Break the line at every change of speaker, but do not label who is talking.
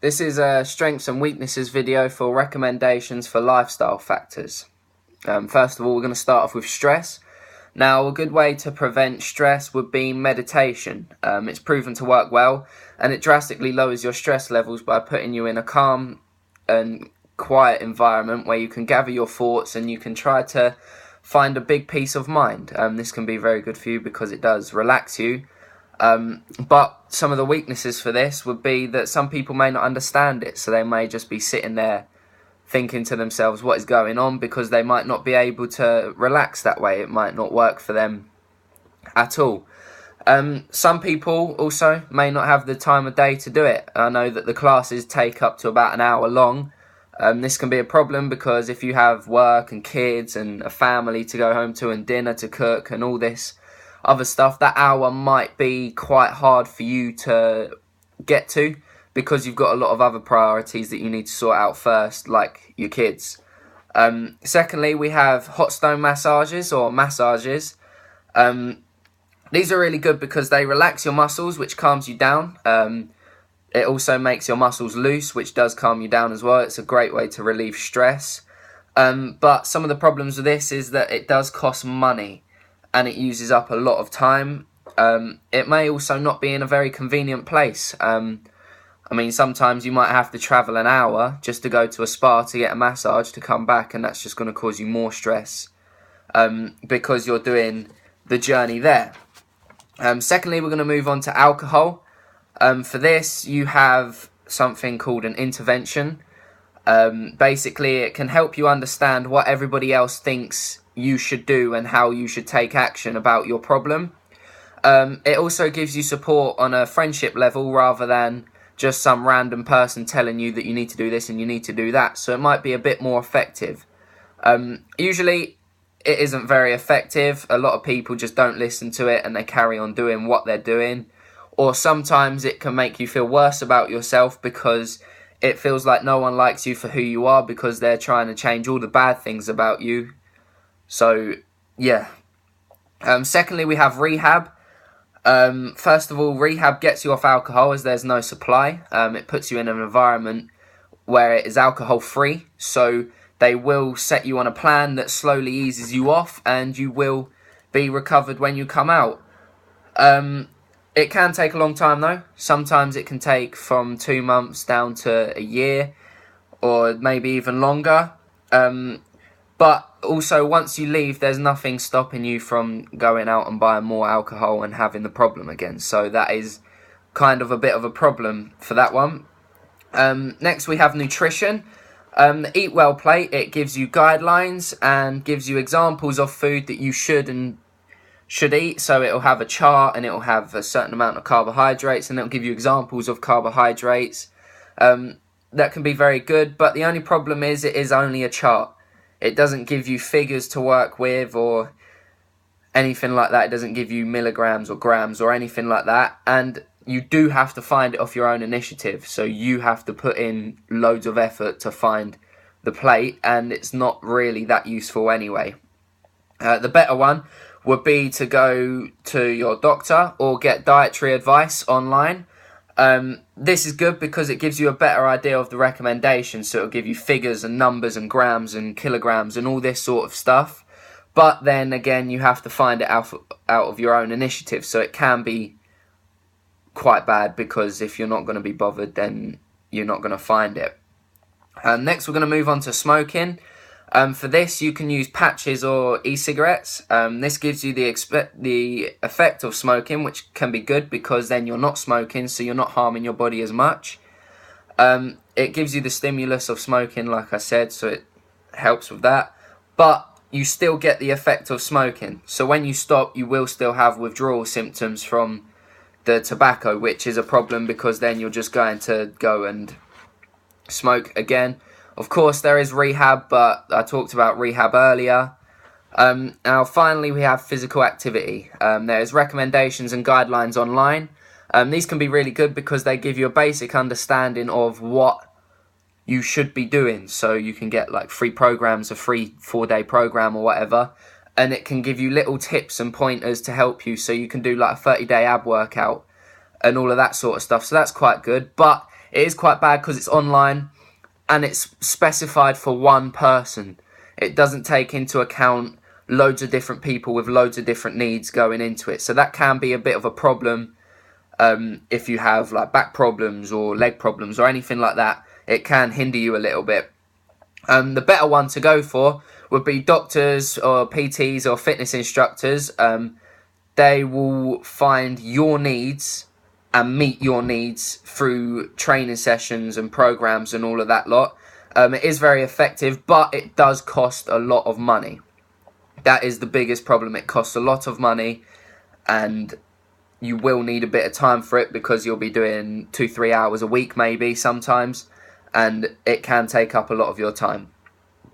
This is a strengths and weaknesses video for recommendations for lifestyle factors. First of all, we're going to start off with stress. Now, a good way to prevent stress would be meditation. It's proven to work well, and it drastically lowers your stress levels by putting you in a calm and quiet environment where you can gather your thoughts and you can try to find a big peace of mind. This can be very good for you because it does relax you. But some of the weaknesses for this would be that some people may not understand it, so they may just be sitting there thinking to themselves what is going on, because they might not be able to relax that way. It might not work for them at all. Some people also may not have the time of day to do it. I know that the classes take up to about an hour long. This can be a problem because if you have work and kids and a family to go home to and dinner to cook and all this other stuff, that hour might be quite hard for you to get to because you've got a lot of other priorities that you need to sort out first, like your kids. Secondly, we have hot stone massages or massages. These are really good because they relax your muscles, which calms you down. It also makes your muscles loose, which does calm you down as well. It's a great way to relieve stress. But some of the problems with this is that it does cost money and it uses up a lot of time. It may also not be in a very convenient place. Sometimes you might have to travel an hour just to go to a spa to get a massage to come back, and that's just going to cause you more stress because you're doing the journey there. Secondly, we're going to move on to alcohol. For this, you have something called an intervention. Basically, it can help you understand what everybody else thinks you should do and how you should take action about your problem. It also gives you support on a friendship level rather than just some random person telling you that you need to do this and you need to do that. So it might be a bit more effective. Usually, it isn't very effective. A lot of people just don't listen to it and they carry on doing what they're doing. Or sometimes it can make you feel worse about yourself because it feels like no one likes you for who you are because they're trying to change all the bad things about you. So, yeah. Secondly, we have rehab. First of all, rehab gets you off alcohol as there's no supply. It puts you in an environment where it is alcohol-free. So they will set you on a plan that slowly eases you off and you will be recovered when you come out. It can take a long time though. Sometimes it can take from 2 months down to a year or maybe even longer. But also once you leave, there's nothing stopping you from going out and buying more alcohol and having the problem again. So that is kind of a bit of a problem for that one. Next we have nutrition. The Eat Well plate, it gives you guidelines and gives you examples of food that you should eat. So it'll have a chart and it'll have a certain amount of carbohydrates and it'll give you examples of carbohydrates. That can be very good, but the only problem is it is only a chart. It doesn't give you figures to work with or anything like that. It doesn't give you milligrams or grams or anything like that. And you do have to find it off your own initiative. So you have to put in loads of effort to find the plate, and it's not really that useful anyway. The better one would be to go to your doctor or get dietary advice online. This is good because it gives you a better idea of the recommendations, so it'll give you figures and numbers and grams and kilograms and all this sort of stuff. But then again, you have to find it out of your own initiative, so it can be quite bad because if you're not going to be bothered, then you're not going to find it. Next, we're going to move on to smoking. For this, you can use patches or e-cigarettes. This gives you the effect of smoking, which can be good because then you're not smoking, so you're not harming your body as much. It gives you the stimulus of smoking, like I said, so it helps with that. But you still get the effect of smoking. So when you stop, you will still have withdrawal symptoms from the tobacco, which is a problem because then you're just going to go and smoke again. Of course, there is rehab, but I talked about rehab earlier. Now, finally, we have physical activity. There's recommendations and guidelines online. These can be really good because they give you a basic understanding of what you should be doing. So you can get like free programs, a free 4-day program or whatever. And it can give you little tips and pointers to help you. So you can do like a 30-day ab workout and all of that sort of stuff. So that's quite good. But it is quite bad because it's online and it's specified for one person. It doesn't take into account loads of different people with loads of different needs going into it. So that can be a bit of a problem if you have like back problems or leg problems or anything like that. It can hinder you a little bit. The better one to go for would be doctors or PTs or fitness instructors. They will find your needs and meet your needs through training sessions and programs and all of that lot. It is very effective, but it does cost a lot of money. That is the biggest problem. It costs a lot of money, and you will need a bit of time for it because you'll be doing 2-3 hours a week maybe sometimes, and it can take up a lot of your time.